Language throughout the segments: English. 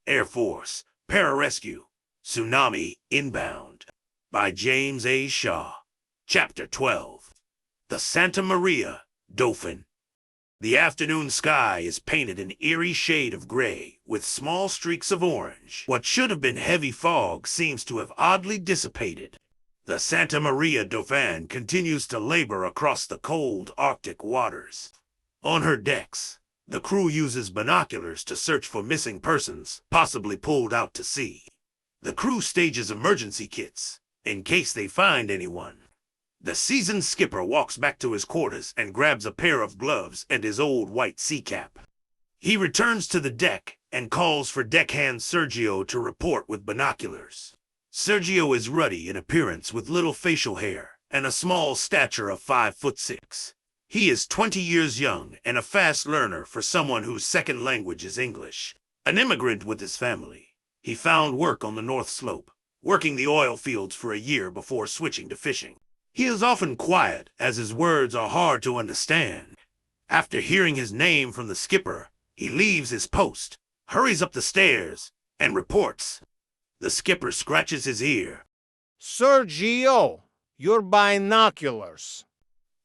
Air Force Pararescue, Tsunami Inbound, by James A. Shaw. Chapter 12. The Santa Maria Dauphin. The afternoon sky is painted an eerie shade of gray, with small streaks of orange. What should have been heavy fog seems to have oddly dissipated. The Santa Maria Dauphin continues to labor across the cold Arctic waters. On her decks, the crew uses binoculars to search for missing persons, possibly pulled out to sea. The crew stages emergency kits, in case they find anyone. The seasoned skipper walks back to his quarters and grabs a pair of gloves and his old white sea cap. He returns to the deck and calls for deckhand Sergio to report with binoculars. Sergio is ruddy in appearance with little facial hair and a small stature of 5'6". He is 20 years young and a fast learner for someone whose second language is English. An immigrant with his family, he found work on the North Slope, working the oil fields for a year before switching to fishing. He is often quiet, as his words are hard to understand. After hearing his name from the skipper, he leaves his post, hurries up the stairs, and reports. The skipper scratches his ear. Sergio, your binoculars.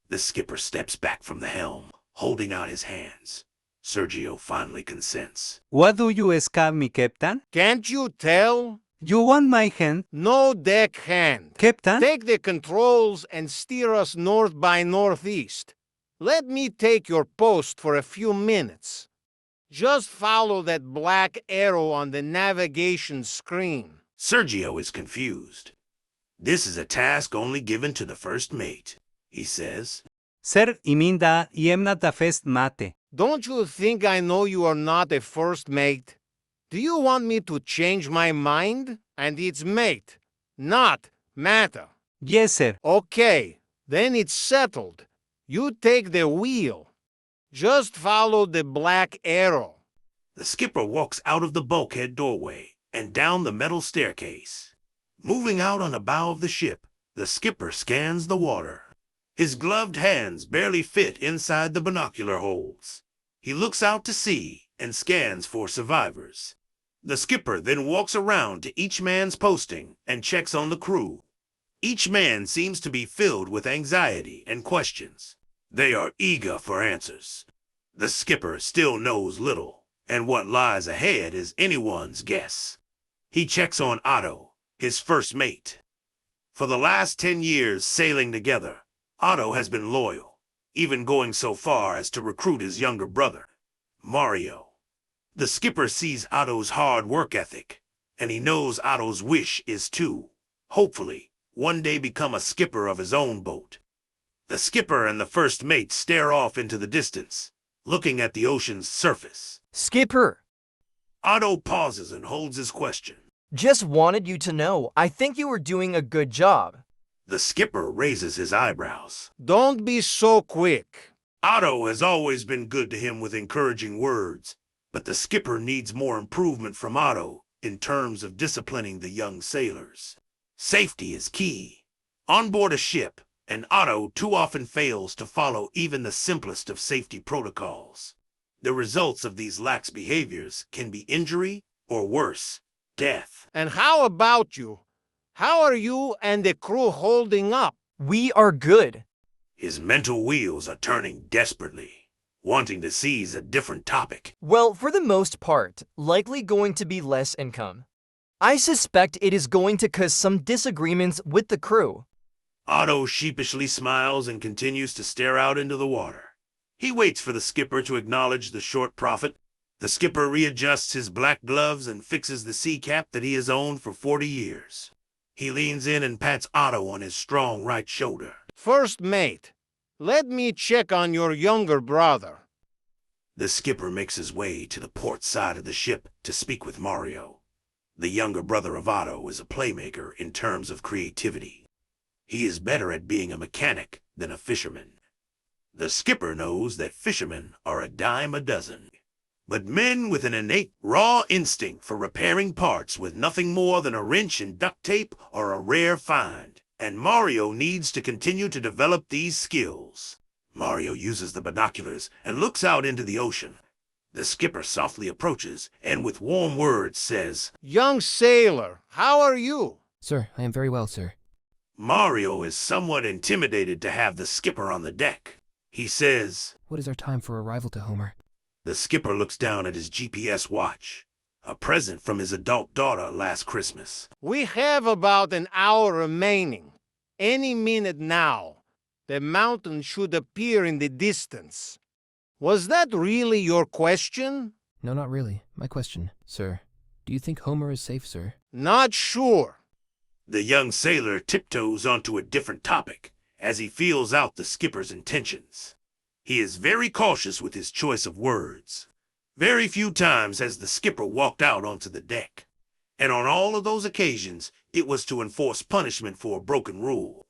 The skipper steps back from the helm, holding out his hands. Sergio finally consents. What do you ask me, Captain? Can't you tell? You want my hand, No deckhand. Captain? Take the controls and steer us north by northeast. Let me take your post for a few minutes. Just follow that black arrow on the navigation screen. Sergio is confused. This is a task only given to the first mate, he says. Sir, iminda, I am not the first mate. Don't you think I know you are not a first mate? Do you want me to change my mind? And it's mate, not matter. Yes, sir. Okay, then it's settled. You take the wheel. Just follow the black arrow. The skipper walks out of the bulkhead doorway and down the metal staircase. Moving out on the bow of the ship, the skipper scans the water. His gloved hands barely fit inside the binocular holes. He looks out to sea and scans for survivors. The skipper then walks around to each man's posting and checks on the crew. Each man seems to be filled with anxiety and questions. They are eager for answers. The skipper still knows little, and what lies ahead is anyone's guess. He checks on Otto, his first mate. For the last 10 years sailing together, Otto has been loyal, even going so far as to recruit his younger brother, Mario. The skipper sees Otto's hard work ethic, and he knows Otto's wish is to, hopefully, one day become a skipper of his own boat. The skipper and the first mate stare off into the distance, looking at the ocean's surface. Skipper, Otto pauses and holds his question. just wanted you to know, I think you were doing a good job. The skipper raises his eyebrows. Don't be so quick. Otto has always been good to him with encouraging words, but the skipper needs more improvement from Otto in terms of disciplining the young sailors. Safety is key. On board a ship, and Otto too often fails to follow even the simplest of safety protocols. The results of these lax behaviors can be injury, or worse, death. And how about you? How are you and the crew holding up? We are good. His mental wheels are turning desperately, wanting to seize a different topic. Well, for the most part, likely going to be less income. I suspect it is going to cause some disagreements with the crew. Otto sheepishly smiles and continues to stare out into the water. He waits for the skipper to acknowledge the short profit. The skipper readjusts his black gloves and fixes the sea cap that he has owned for 40 years. He leans in and pats Otto on his strong right shoulder. First mate, let me check on your younger brother. The skipper makes his way to the port side of the ship to speak with Mario. The younger brother of Otto is a playmaker in terms of creativity. He is better at being a mechanic than a fisherman. The skipper knows that fishermen are a dime a dozen. But men with an innate raw instinct for repairing parts with nothing more than a wrench and duct tape are a rare find, and Mario needs to continue to develop these skills. Mario uses the binoculars and looks out into the ocean. The skipper softly approaches and with warm words says, Young sailor, how are you? Sir, I am very well, sir. Mario is somewhat intimidated to have the skipper on the deck. He says, What is our time for arrival to Homer? The skipper looks down at his GPS watch, a present from his adult daughter last Christmas. We have about an hour remaining. Any minute now. The mountain should appear in the distance. Was that really your question? No, not really. My question, sir. Do you think Homer is safe, sir? Not sure. The young sailor tiptoes onto a different topic as he feels out the skipper's intentions. He is very cautious with his choice of words. Very few times has the skipper walked out onto the deck, and on all of those occasions it was to enforce punishment for a broken rule.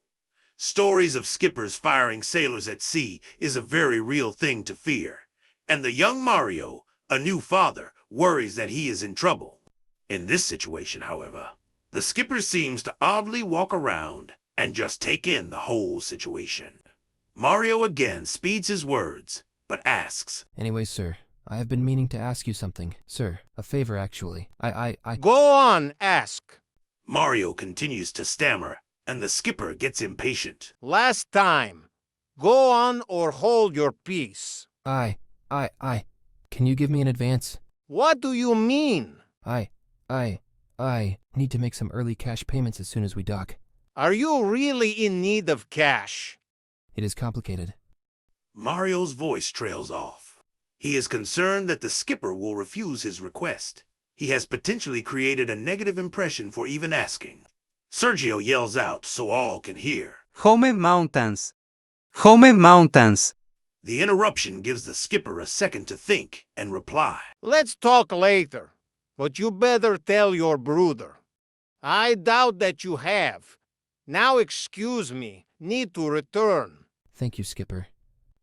Stories of skippers firing sailors at sea is a very real thing to fear, and the young Mario, a new father, worries that he is in trouble. In this situation, however, the skipper seems to oddly walk around and just take in the whole situation. Mario again speeds his words, but asks, Anyway, sir, I have been meaning to ask you something. Sir, a favor, actually. Go on, ask. Mario continues to stammer, and the skipper gets impatient. Last time. Go on or hold your peace. Can you give me an advance? What do you mean? I need to make some early cash payments as soon as we dock. Are you really in need of cash? It is complicated. Mario's voice trails off. He is concerned that the skipper will refuse his request. He has potentially created a negative impression for even asking. Sergio yells out so all can hear. Home Mountains. Home Mountains. The interruption gives the skipper a second to think and reply. Let's talk later, but you better tell your brother. I doubt that you have. Now excuse me, need to return. Thank you, Skipper.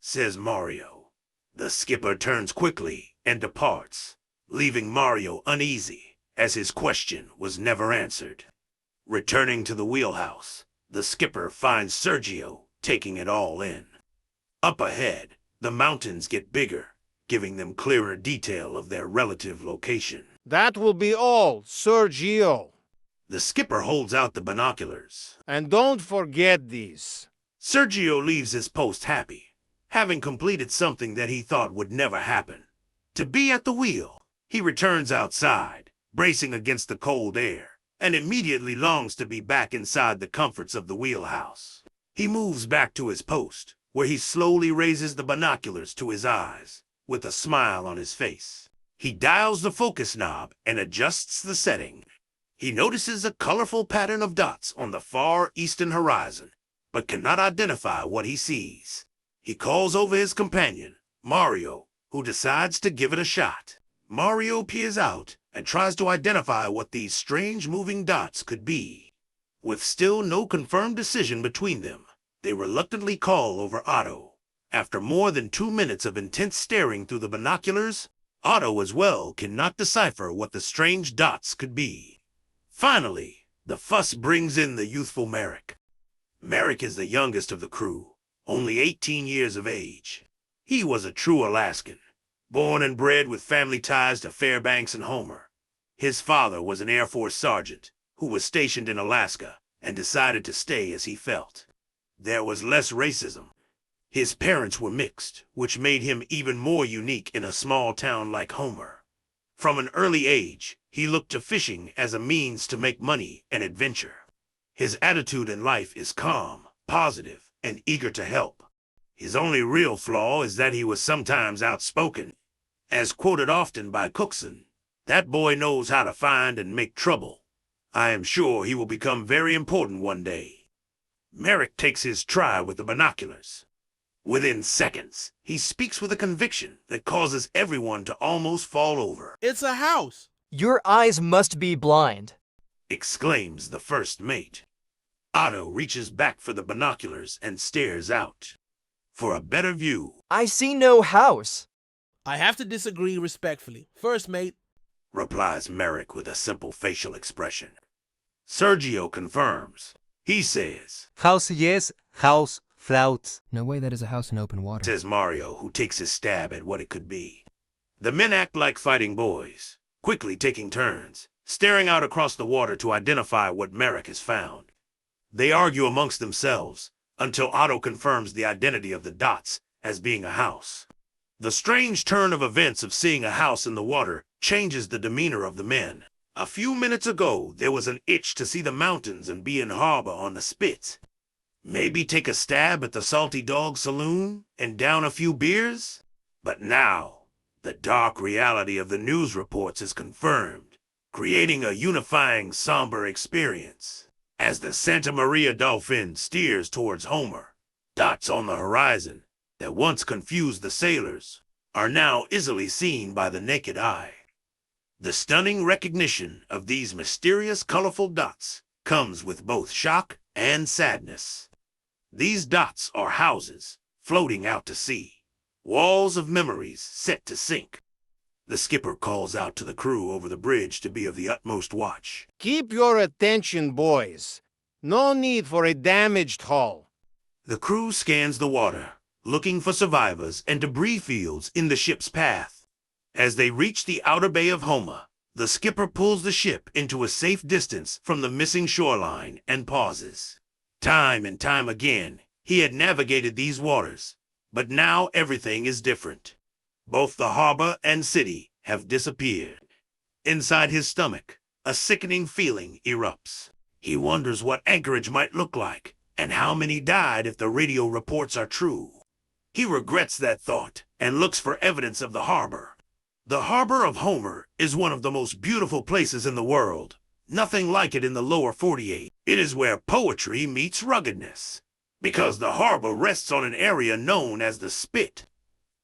Says Mario. The skipper turns quickly and departs, leaving Mario uneasy as his question was never answered. Returning to the wheelhouse, the skipper finds Sergio taking it all in. Up ahead, the mountains get bigger, giving them clearer detail of their relative location. That will be all, Sergio. The skipper holds out the binoculars. And don't forget these. Sergio leaves his post happy, having completed something that he thought would never happen. To be at the wheel, he returns outside, bracing against the cold air, and immediately longs to be back inside the comforts of the wheelhouse. He moves back to his post, where he slowly raises the binoculars to his eyes, with a smile on his face. He dials the focus knob and adjusts the setting. He notices a colorful pattern of dots on the far eastern horizon, but cannot identify what he sees. He calls over his companion, Mario, who decides to give it a shot. Mario peers out and tries to identify what these strange moving dots could be. With still no confirmed decision between them, they reluctantly call over Otto. After more than 2 minutes of intense staring through the binoculars, Otto as well cannot decipher what the strange dots could be. Finally, the fuss brings in the youthful Merrick. Merrick is the youngest of the crew, only 18 years of age. He was a true Alaskan, born and bred with family ties to Fairbanks and Homer. His father was an Air Force sergeant who was stationed in Alaska and decided to stay as he felt. There was less racism. His parents were mixed, which made him even more unique in a small town like Homer. From an early age, he looked to fishing as a means to make money and adventure. His attitude in life is calm, positive, and eager to help. His only real flaw is that he was sometimes outspoken. As quoted often by Cookson, that boy knows how to find and make trouble. I am sure he will become very important one day. Merrick takes his try with the binoculars. Within seconds, he speaks with a conviction that causes everyone to almost fall over. It's a house! Your eyes must be blind. Exclaims the first mate. Otto reaches back for the binoculars and stares out. For a better view, I see no house. I have to disagree respectfully. First mate, replies Merrick with a simple facial expression. Sergio confirms. He says, House yes, house flauts. No way that is a house in open water. says Mario, who takes his stab at what it could be. The men act like fighting boys, quickly taking turns, staring out across the water to identify what Merrick has found. They argue amongst themselves until Otto confirms the identity of the dots as being a house. The strange turn of events of seeing a house in the water changes the demeanor of the men. A few minutes ago, there was an itch to see the mountains and be in harbor on the Spitz. Maybe take a stab at the Salty Dog Saloon and down a few beers? But now, the dark reality of the news reports is confirmed, creating a unifying, somber experience. As the Santa Maria Dauphin steers towards Homer, dots on the horizon that once confused the sailors are now easily seen by the naked eye. The stunning recognition of these mysterious, colorful dots comes with both shock and sadness. These dots are houses floating out to sea, walls of memories set to sink. The skipper calls out to the crew over the bridge to be of the utmost watch. Keep your attention, boys. No need for a damaged hull. The crew scans the water, looking for survivors and debris fields in the ship's path. As they reach the outer bay of Homer, the skipper pulls the ship into a safe distance from the missing shoreline and pauses. Time and time again, he had navigated these waters, but now everything is different. Both the harbor and city have disappeared. Inside his stomach, a sickening feeling erupts. He wonders what Anchorage might look like, and how many died if the radio reports are true. He regrets that thought and looks for evidence of the harbor. The harbor of Homer is one of the most beautiful places in the world. Nothing like it in the lower 48. It is where poetry meets ruggedness, because the harbor rests on an area known as the Spit.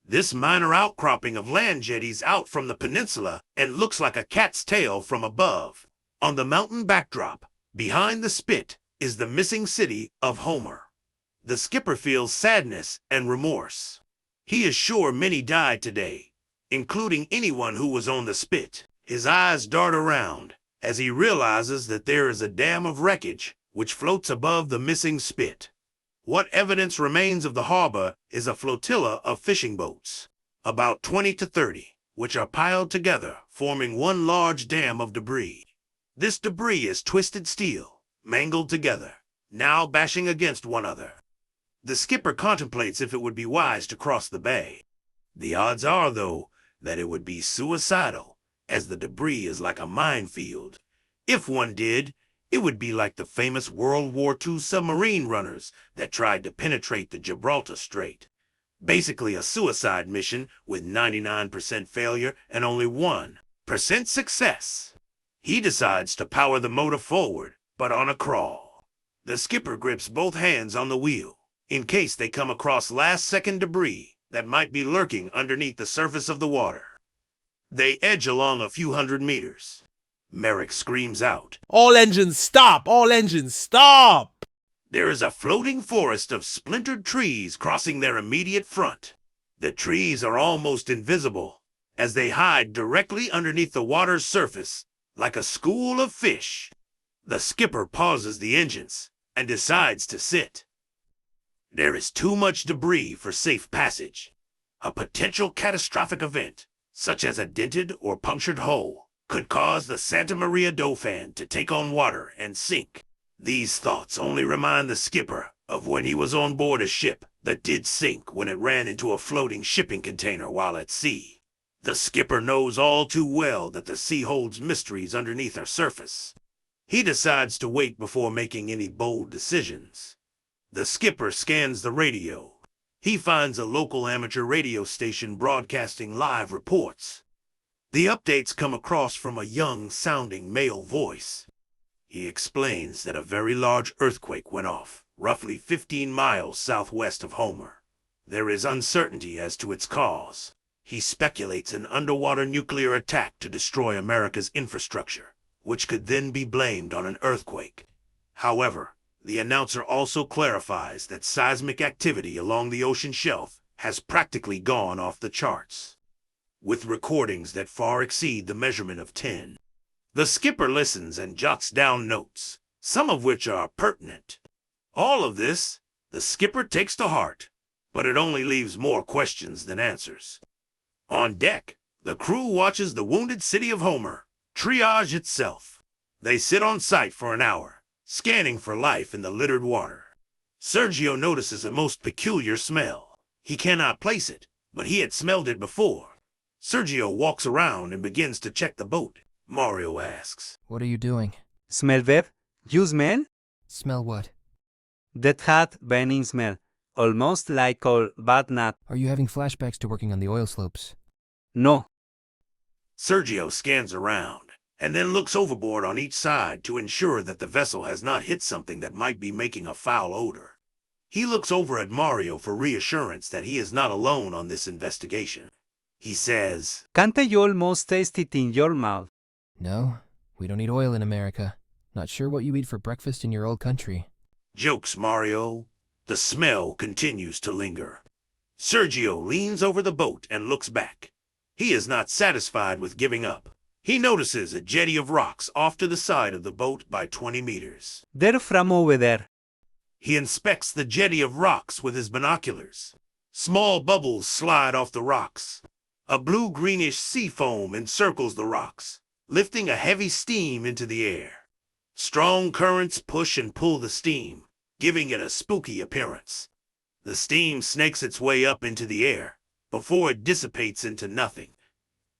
This minor outcropping of land jetties out from the peninsula and looks like a cat's tail from above. On the mountain backdrop, behind the Spit, is the missing city of Homer. The skipper feels sadness and remorse. He is sure many died today, including anyone who was on the Spit. His eyes dart around as he realizes that there is a dam of wreckage which floats above the missing Spit. What evidence remains of the harbor is a flotilla of fishing boats, about 20 to 30, which are piled together, forming one large dam of debris. This debris is twisted steel, mangled together, now bashing against one another. The skipper contemplates if it would be wise to cross the bay. The odds are, though, that it would be suicidal, as the debris is like a minefield. If one did, it would be like the famous World War II submarine runners that tried to penetrate the Gibraltar Strait. Basically a suicide mission with 99% failure and only 1% success. He decides to power the motor forward, but on a crawl. The skipper grips both hands on the wheel, in case they come across last-second debris that might be lurking underneath the surface of the water. They edge along a few hundred meters. Merrick screams out, All engines stop! All engines stop! There is a floating forest of splintered trees crossing their immediate front. The trees are almost invisible, as they hide directly underneath the water's surface, like a school of fish. The skipper pauses the engines and decides to sit. There is too much debris for safe passage. A potential catastrophic event, such as a dented or punctured hull, could cause the Santa Maria Dauphin to take on water and sink. These thoughts only remind the skipper of when he was on board a ship that did sink when it ran into a floating shipping container while at sea. The skipper knows all too well that the sea holds mysteries underneath her surface. He decides to wait before making any bold decisions. The skipper scans the radio. He finds a local amateur radio station broadcasting live reports. The updates come across from a young-sounding male voice. He explains that a very large earthquake went off, roughly 15 miles southwest of Homer. There is uncertainty as to its cause. He speculates an underwater nuclear attack to destroy America's infrastructure, which could then be blamed on an earthquake. However, the announcer also clarifies that seismic activity along the ocean shelf has practically gone off the charts, with recordings that far exceed the measurement of 10. The skipper listens and jots down notes, some of which are pertinent. All of this, the skipper takes to heart, but it only leaves more questions than answers. On deck, The crew watches the wounded city of Homer triage itself. They sit on site for an hour, scanning for life in the littered water. Sergio notices a most peculiar smell. He cannot place it, but he had smelled it before. Sergio walks around and begins to check the boat. Mario asks, What are you doing? Smell web? You smell? Smell what? That hot, burning smell. Almost like coal, but not. Are you having flashbacks to working on the oil slopes? No. Sergio scans around and then looks overboard on each side to ensure that the vessel has not hit something that might be making a foul odor. He looks over at Mario for reassurance that he is not alone on this investigation. He says, Can't you almost taste it in your mouth? No, we don't eat oil in America. Not sure what you eat for breakfast in your old country. Jokes Mario. The smell continues to linger. Sergio leans over the boat and looks back. He is not satisfied with giving up. He notices a jetty of rocks off to the side of the boat by 20 meters. They're from over there. He inspects the jetty of rocks with his binoculars. Small bubbles slide off the rocks. A blue-greenish sea foam encircles the rocks, lifting a heavy steam into the air. Strong currents push and pull the steam, giving it a spooky appearance. The steam snakes its way up into the air before it dissipates into nothing.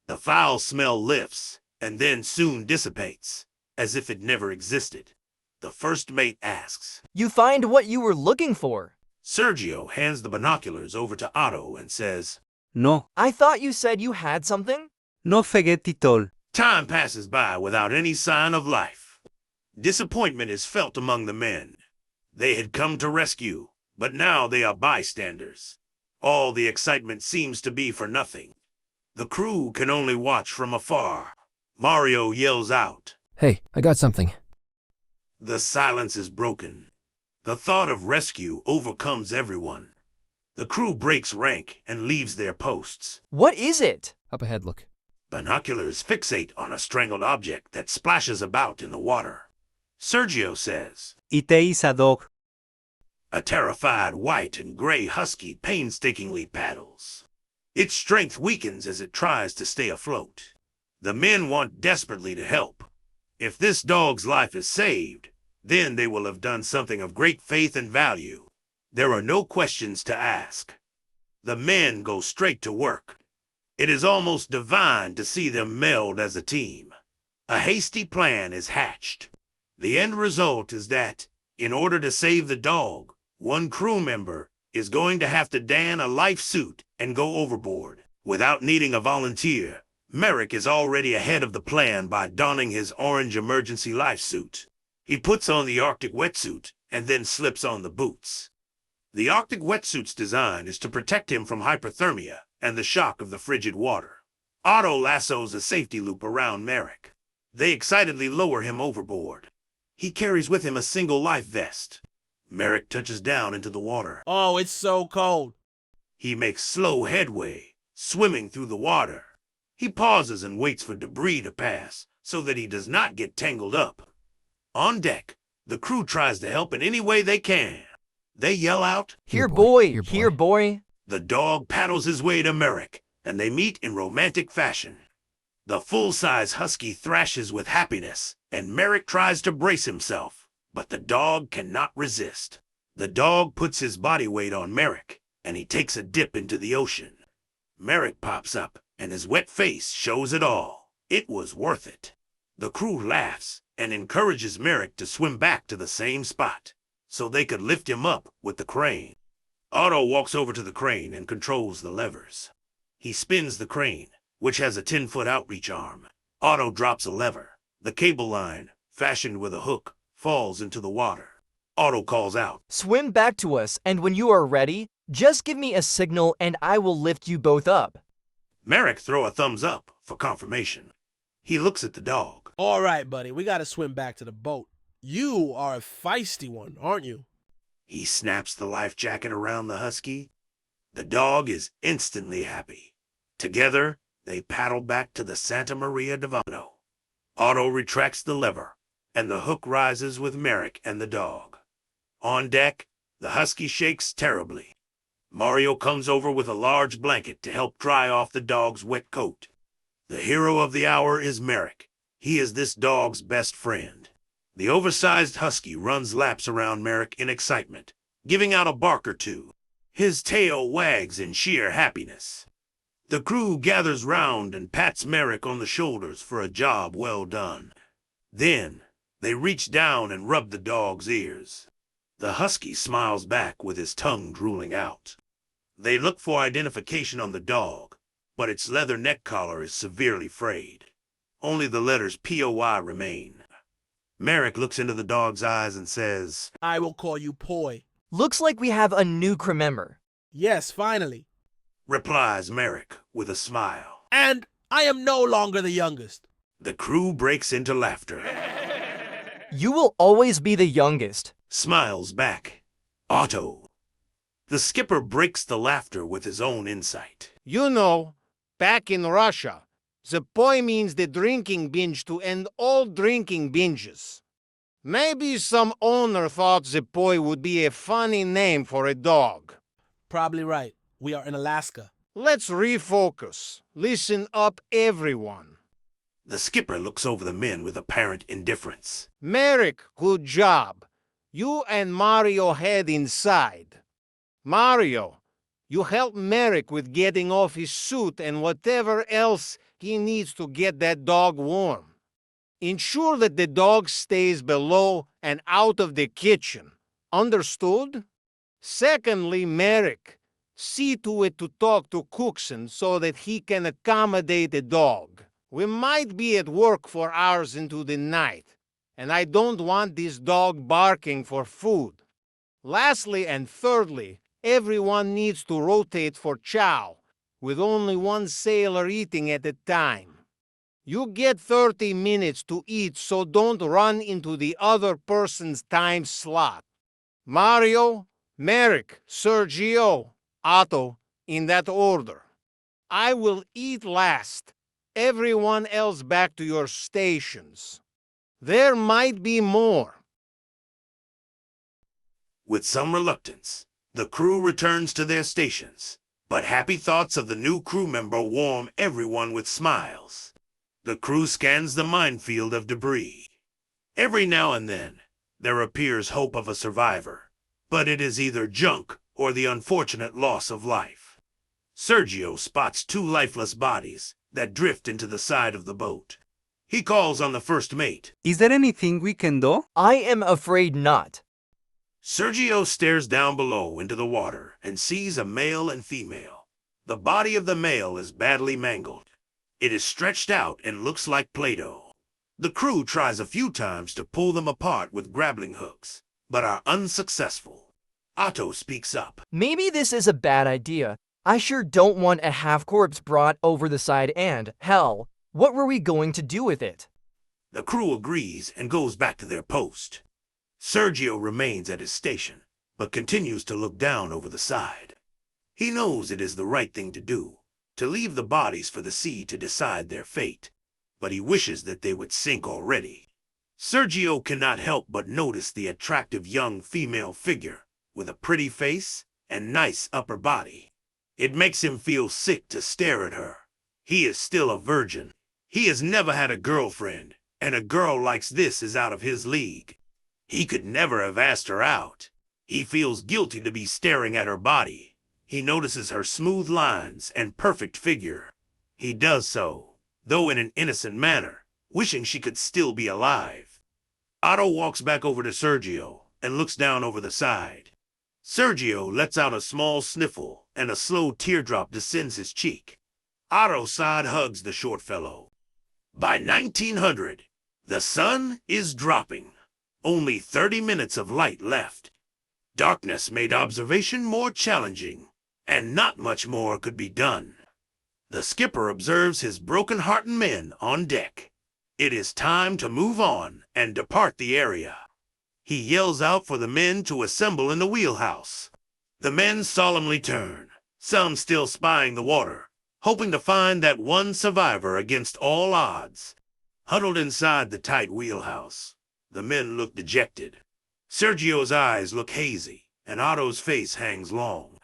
The foul smell lifts and then soon dissipates, as if it never existed. The first mate asks, You find what you were looking for. Sergio hands the binoculars over to Otto and says, No. I thought you said you had something? No forget it all. Time passes by without any sign of life. Disappointment is felt among the men. They had come to rescue, but now they are bystanders. All the excitement seems to be for nothing. The crew can only watch from afar. Mario yells out. Hey, I got something. The silence is broken. The thought of rescue overcomes everyone. The crew breaks rank and leaves their posts. What is it? Up ahead, look. Binoculars fixate on a strangled object that splashes about in the water. Sergio says, It is a dog. A terrified white and gray husky painstakingly paddles. Its strength weakens as it tries to stay afloat. The men want desperately to help. If this dog's life is saved, then they will have done something of great faith and value. There are no questions to ask. The men go straight to work. It is almost divine to see them meld as a team. A hasty plan is hatched. The end result is that, in order to save the dog, one crew member is going to have to don a life suit and go overboard. Without needing a volunteer, Merrick is already ahead of the plan by donning his orange emergency life suit. He puts on the Arctic wetsuit and then slips on the boots. The Arctic wetsuit's design is to protect him from hypothermia and the shock of the frigid water. Otto lassos a safety loop around Merrick. They excitedly lower him overboard. He carries with him a single life vest. Merrick touches down into the water. Oh, it's so cold. He makes slow headway, swimming through the water. He pauses and waits for debris to pass so that he does not get tangled up. On deck, the crew tries to help in any way they can. They yell out, Here, boy, here, boy. here, boy. The dog paddles his way to Merrick, and they meet in romantic fashion. The full-size husky thrashes with happiness, and Merrick tries to brace himself, but the dog cannot resist. The dog puts his body weight on Merrick, and he takes a dip into the ocean. Merrick pops up, and his wet face shows it all. It was worth it. The crew laughs and encourages Merrick to swim back to the same spot, so they could lift him up with the crane. Otto walks over to the crane and controls the levers. He spins the crane, which has a 10-foot outreach arm. Otto drops a lever. The cable line, fashioned with a hook, falls into the water. Otto calls out, Swim back to us, and when you are ready, just give me a signal and I will lift you both up. Merrick throws a thumbs up for confirmation. He looks at the dog. All right, buddy, we gotta swim back to the boat. You are a feisty one, aren't you? He snaps the life jacket around the husky. The dog is instantly happy. Together, they paddle back to the Santa Maria Dauphin. Otto retracts the lever, and the hook rises with Merrick and the dog. On deck, the husky shakes terribly. Mario comes over with a large blanket to help dry off the dog's wet coat. The hero of the hour is Merrick. He is this dog's best friend. The oversized husky runs laps around Merrick in excitement, giving out a bark or two. His tail wags in sheer happiness. The crew gathers round and pats Merrick on the shoulders for a job well done. Then, they reach down and rub the dog's ears. The husky smiles back with his tongue drooling out. They look for identification on the dog, but its leather neck collar is severely frayed. Only the letters POI remain. Merrick looks into the dog's eyes and says, I will call you Poi. Looks like we have a new crew member. Yes, finally. replies Merrick with a smile. And I am no longer the youngest. The crew breaks into laughter. You will always be the youngest. Smiles back Otto. The skipper breaks the laughter with his own insight. You know, back in Russia, Zapoy means the drinking binge to end all drinking binges. Maybe some owner thought Zapoy would be a funny name for a dog. Probably right. We are in Alaska. Let's refocus. Listen up, everyone. The skipper looks over the men with apparent indifference. Merrick, good job. You and Mario head inside. Mario, you help Merrick with getting off his suit and whatever else he needs to get that dog warm. Ensure that the dog stays below and out of the kitchen. Understood? Secondly, Merrick, see to it to talk to Cookson so that he can accommodate the dog. We might be at work for hours into the night, and I don't want this dog barking for food. Lastly and thirdly, everyone needs to rotate for chow, with only one sailor eating at a time. You get 30 minutes to eat, so don't run into the other person's time slot. Mario, Merrick, Sergio, Otto, in that order. I will eat last. Everyone else back to your stations. There might be more. With some reluctance, the crew returns to their stations, but happy thoughts of the new crew member warm everyone with smiles. The crew scans the minefield of debris. Every now and then, there appears hope of a survivor, but it is either junk or the unfortunate loss of life. Sergio spots two lifeless bodies that drift into the side of the boat. He calls on the first mate. Is there anything we can do? I am afraid not. Sergio stares down below into the water and sees a male and female. The body of the male is badly mangled. It is stretched out and looks like Play-Doh. The crew tries a few times to pull them apart with grappling hooks, but are unsuccessful. Otto speaks up. Maybe this is a bad idea. I sure don't want a half-corpse brought over the side and, hell, what were we going to do with it? The crew agrees and goes back to their post. Sergio remains at his station, but continues to look down over the side. He knows it is the right thing to do, to leave the bodies for the sea to decide their fate, but he wishes that they would sink already. Sergio cannot help but notice the attractive young female figure with a pretty face and nice upper body. It makes him feel sick to stare at her. He is still a virgin. He has never had a girlfriend, and a girl like this is out of his league. He could never have asked her out. He feels guilty to be staring at her body. He notices her smooth lines and perfect figure. He does so, though in an innocent manner, wishing she could still be alive. Otto walks back over to Sergio and looks down over the side. Sergio lets out a small sniffle, and a slow teardrop descends his cheek. Otto side hugs the short fellow. By 1900, the sun is dropping. Only 30 minutes of light left. Darkness made observation more challenging, and not much more could be done. The skipper observes his broken-hearted men on deck. It is time to move on and depart the area. He yells out for the men to assemble in the wheelhouse. The men solemnly turn, some still spying the water, hoping to find that one survivor against all odds. Huddled inside the tight wheelhouse, the men look dejected. Sergio's eyes look hazy, and Otto's face hangs long.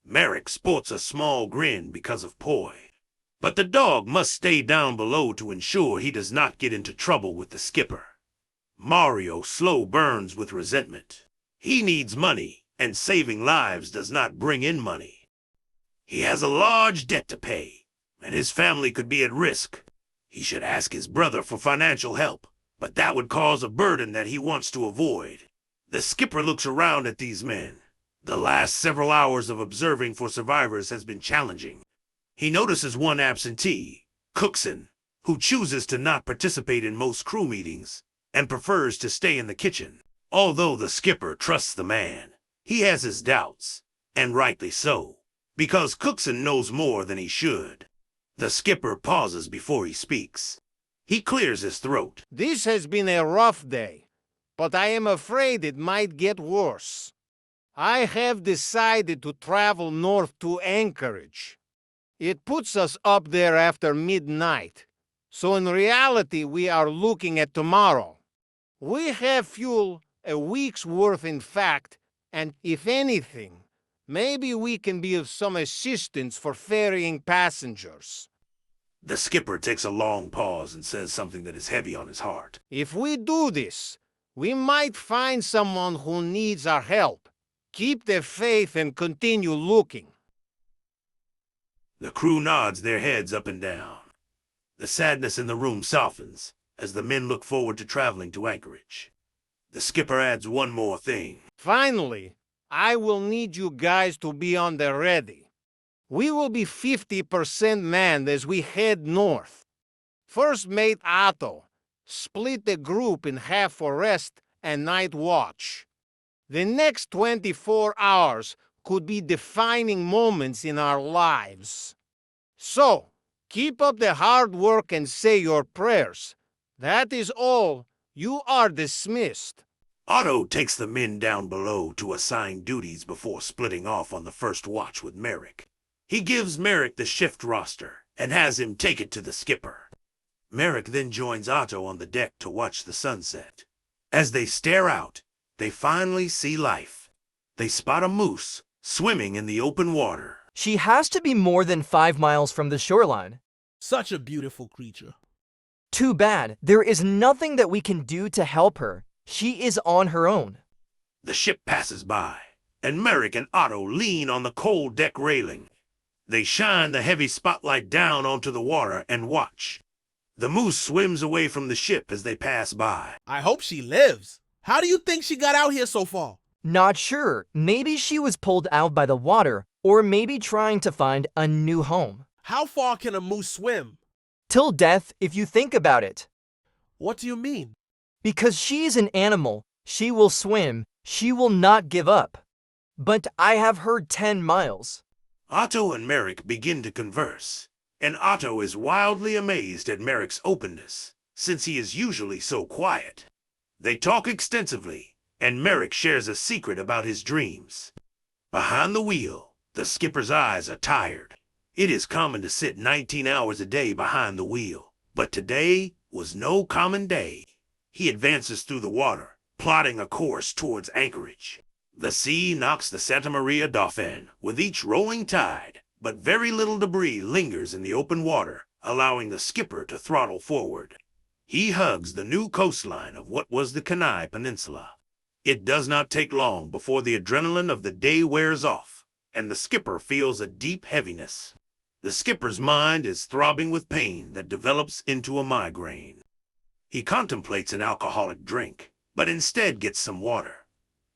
Merrick sports a small grin because of Poi. But the dog must stay down below to ensure he does not get into trouble with the skipper. Mario slow burns with resentment. He needs money, and saving lives does not bring in money. He has a large debt to pay, and his family could be at risk. He should ask his brother for financial help, but that would cause a burden that he wants to avoid. The skipper looks around at these men. The last several hours of observing for survivors has been challenging. He notices one absentee, Cookson, who chooses to not participate in most crew meetings and prefers to stay in the kitchen. Although the skipper trusts the man, he has his doubts, and rightly so, because Cookson knows more than he should. The skipper pauses before he speaks. He clears his throat. This has been a rough day, but I am afraid it might get worse. I have decided to travel north to Anchorage. It puts us up there after midnight, so in reality we are looking at tomorrow. We have fuel a week's worth in fact, and if anything, maybe we can be of some assistance for ferrying passengers. The skipper takes a long pause and says something that is heavy on his heart. If we do this, we might find someone who needs our help. Keep the faith and continue looking. The crew nods their heads up and down. The sadness in the room softens as the men look forward to traveling to Anchorage. The skipper adds one more thing. Finally, I will need you guys to be on the ready. We will be 50% manned as we head north. First Mate Otto, split the group in half for rest and night watch. The next 24 hours could be defining moments in our lives. So, keep up the hard work and say your prayers. That is all. You are dismissed. Otto takes the men down below to assign duties before splitting off on the first watch with Merrick. He gives Merrick the shift roster and has him take it to the skipper. Merrick then joins Otto on the deck to watch the sunset. As they stare out, they finally see life. They spot a moose swimming in the open water. She has to be more than 5 miles from the shoreline. Such a beautiful creature. Too bad. There is nothing that we can do to help her. She is on her own. The ship passes by, and Merrick and Otto lean on the cold deck railing. They shine the heavy spotlight down onto the water and watch. The moose swims away from the ship as they pass by. I hope she lives. How do you think she got out here so far? Not sure. Maybe she was pulled out by the water, or maybe trying to find a new home. How far can a moose swim? Till death, if you think about it. What do you mean? Because she is an animal, she will swim, she will not give up. But I have heard 10 miles. Otto and Merrick begin to converse, and Otto is wildly amazed at Merrick's openness, since he is usually so quiet. They talk extensively, and Merrick shares a secret about his dreams. Behind the wheel, the skipper's eyes are tired. It is common to sit 19 hours a day behind the wheel, but today was no common day. He advances through the water, plotting a course towards Anchorage. The sea knocks the Santa Maria Dauphin with each rolling tide, but very little debris lingers in the open water, allowing the skipper to throttle forward. He hugs the new coastline of what was the Kenai Peninsula. It does not take long before the adrenaline of the day wears off, and the skipper feels a deep heaviness. The skipper's mind is throbbing with pain that develops into a migraine. He contemplates an alcoholic drink, but instead gets some water.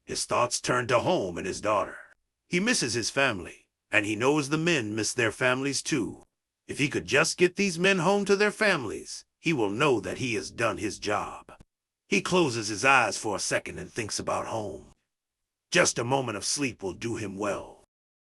His thoughts turn to home and his daughter. He misses his family, and he knows the men miss their families too. If he could just get these men home to their families, he will know that he has done his job. He closes his eyes for a second and thinks about home. Just a moment of sleep will do him well.